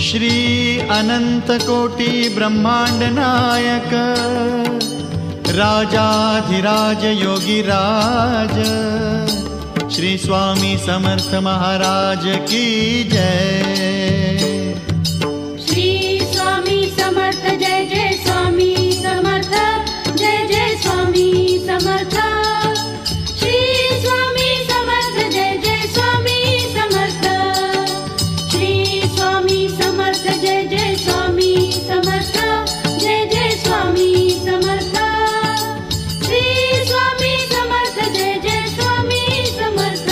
श्री अनंत कोटि ब्रह्मांड नायक राजाधिराज योगीराज श्री स्वामी समर्थ महाराज की जय। श्री स्वामी समर्थ जय जय स्वामी समर्थ जय जय स्वामी समर्थ। श्री स्वामी समर्थ जय जय स्वामी समर्थ। श्री स्वामी समर्थ जय जय स्वामी समर्थ जय जय स्वामी समर्थ। श्री स्वामी समर्थ जय जय स्वामी समर्थ।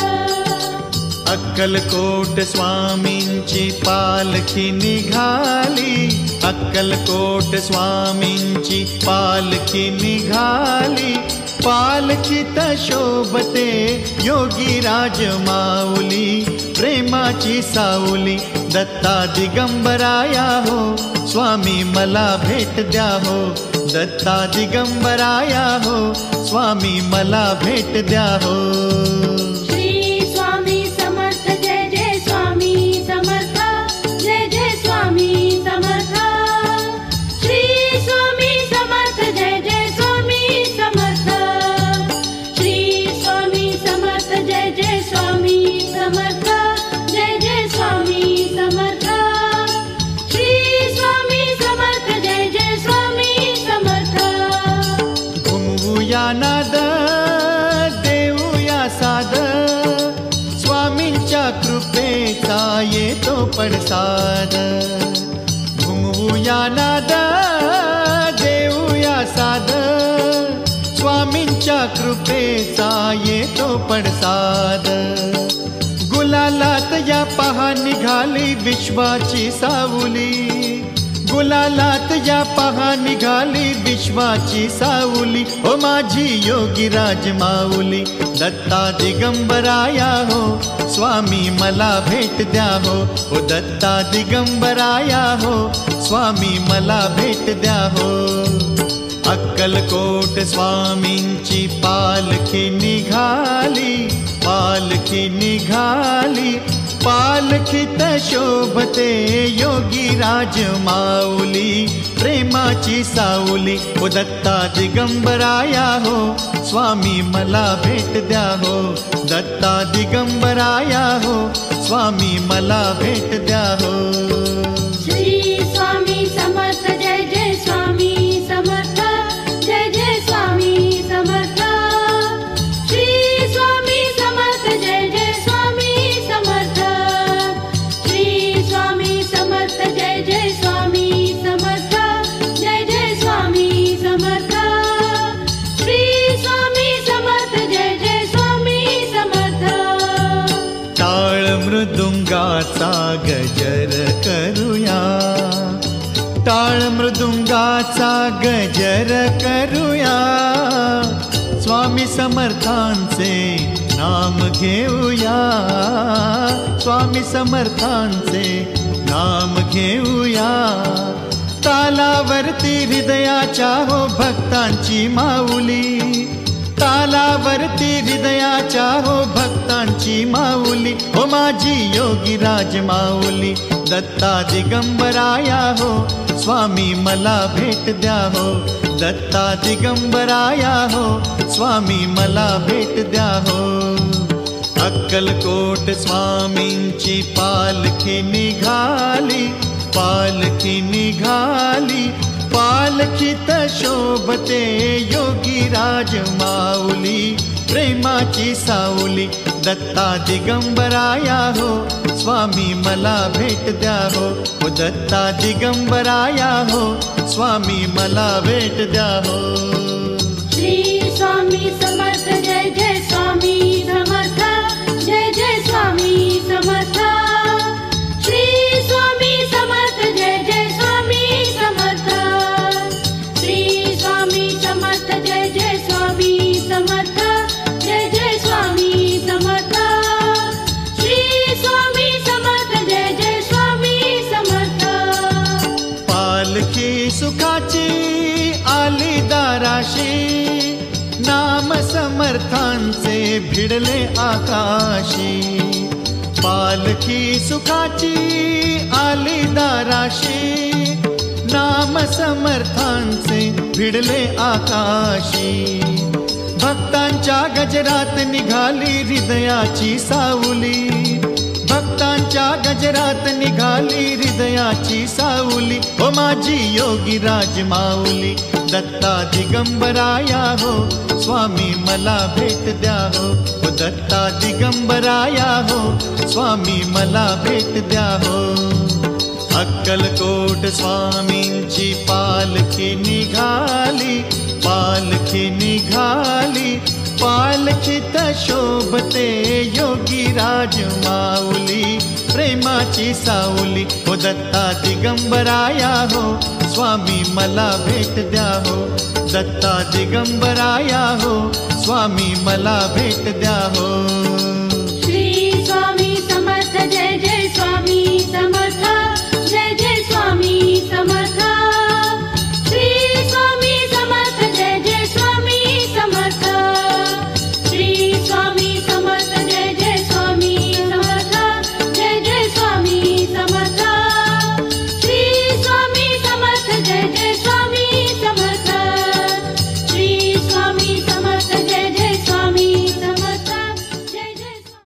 अक्कलकोट स्वामींची पालखी निघाली, अक्कलकोट स्वामींची पालखी निघाली, पालखीत शोभते योगीराज माऊली, प्रेमाची सावली दत्ता दिगंबराया हो, स्वामी मला भेट द्या हो, दत्ता दिगंबराया हो, स्वामी मला भेट द्या हो। नाद देऊया साद, स्वामींच्या कृपेचा येतो पडसाद। घुमवूया नाद देऊया साद, स्वामींच्या कृपेचा येतो पडसाद। गुलालात या पहा निघाली विश्वाची सावली, गुलालात या पहा निघाली विश्वाची सावली, हो माझी योगीराज माऊली, दत्ता दिगंबराया हो, स्वामी मला भेट द्या हो, हो दत्ता दिगंबराया हो, स्वामी मला भेट द्या हो। अक्कलकोट स्वामींची पालखी निघाली, पालखी निघाली, पालखीत शोभते योगीराज माऊली, प्रेमाची सावली, ओ दत्ता दिगंबराया हो, स्वामी मला भेट द्या हो, दत्ता दिगंबराया हो, स्वामी मला भेट द्या हो। श्री स्वामी समर्थ जय जय स्वामी समर्थ जय जय स्वामी समर्थ। श्री स्वामी समर्थ जय जय स्वामी समर्थ। श्री स्वामी समर्थ जय जय स्वामी समर्थ जय जय स्वामी समर्थ। श्री स्वामी समर्थ जय जय स्वामी समर्थ। टाळ मृदुंगाचा गजर करूया, टाळ मृदुंगाचा गजर करूया, स्वामी समर्थांचे नाम घेऊया, स्वामी समर्थांचे नाम घेऊया। तालावरती हृदयाच्या हो भक्तांची माऊली, तालावरती हृदयाच्या हो भक्तांची माऊली, हो माझी योगीराज माऊली, दत्ता दिगंबराया हो, स्वामी मला भेट द्या हो, दत्ता दिगंबराया हो, स्वामी मला भेट द्या हो। अक्कलकोट स्वामींची पालखी निघाली, पालखी निघाली, पालखीत शोभते योगीराज माऊली, प्रेमाची सावली दत्ता दिगंबराया हो, स्वामी मला भेट द्या हो, ओ दत्ता दिगंबराया हो, स्वामी मला भेट द्या हो। श्री स्वामी समर्थ जय जय स्वामी समर्थ जय जय स्वामी समर्थ। श्री स्वामी समर्थ जय जय स्वामी समर्थ। श्री स्वामी समर्थ जय जय स्वामी समर्थ जय जय स्वामी समर्थ। श्री स्वामी समर्थ जय जय स्वामी समर्थ। पालखी सुखाची आली दाराशी, नाम सम भिडले आकाशी, पालखी सुखाची आली दाराशी, नाम समर्थांचे भिडले आकाशी, भक्तांच्या गजरात निघाली हृदयाची सावली, भक्तांच्या गजरात निघाली हृदयाची सावली, ओ माझी योगी राज माऊली, दत्ता दिगंबराया हो स्वामी मला भेट द्या हो, ओ दत्ता दिगंबराया हो स्वामी मला भेट द्या हो। अक्कलकोट स्वामींची पालखी निघाली, पालखी निघाली, पालखीत शोभते योगी राज माऊली, प्रेमाची सावली, हो दत्ता दिगंबराया हो स्वामी मला भेट द्या हो, दत्ता दिगंबराया हो स्वामी मला भेट द्या हो।